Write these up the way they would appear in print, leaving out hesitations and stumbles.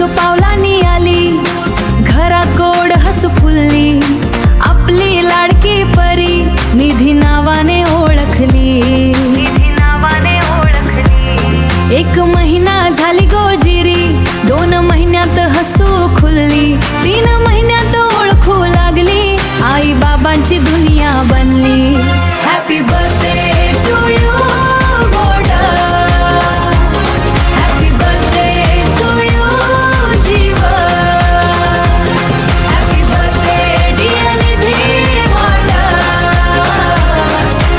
एक पावलानी आली, घरात गोड हसू फुलली, आपली लाडकी परी निधी नावाने ओळखली. एक महिना झाली गोजिरी, 2 महिन्यात हसू खुलली, 3 महिन्यात ओळखू लागली, आई बाबांची दुनिया बनली. हॅपी बर्थडे टू यू गोड, हॅपी बर्थडे टू यू जीवन, happy birthday dear Nidhi Monda,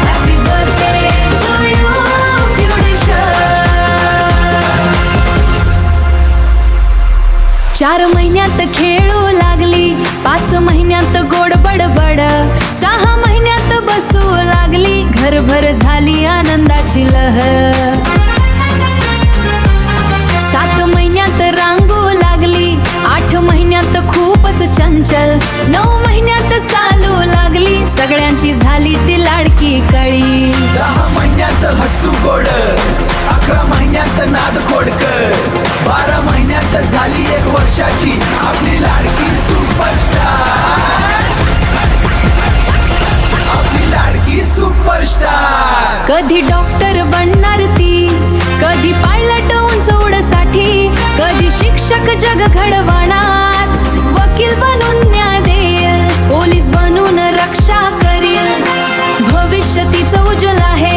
happy birthday to you फ्युडिशन. 4 महिन्यात खेळू लागली, 5 महिन्यात गोड बडबड, 6 महिन्यात बसू लागली, घरभर झाली आनंदाची लहर. 7 महिन्यात रांगू लागली, 8 महिन्यात खूपच चंचल, 9 महिन्यात चालू लागली, सगळ्यांची झाली ती लाडकी कळी. 10 महिन्यात हसू गोड, 11 महिन्यात नाद खोडकर, 12 महिन्यात झाली 1 वर्षाची आपली लाडकी सुपरस्टार, आपली लाडकी सुपरस्टार. कधी डॉक्टर बनणार ती, कधी पायलट उंच उडसाठी, कधी शिक्षक जग घडवणार, वकील बनून न्याय देईल, पोलीस बनून रक्षा करील, भविष्य तिचं उज्ज्वल आहे,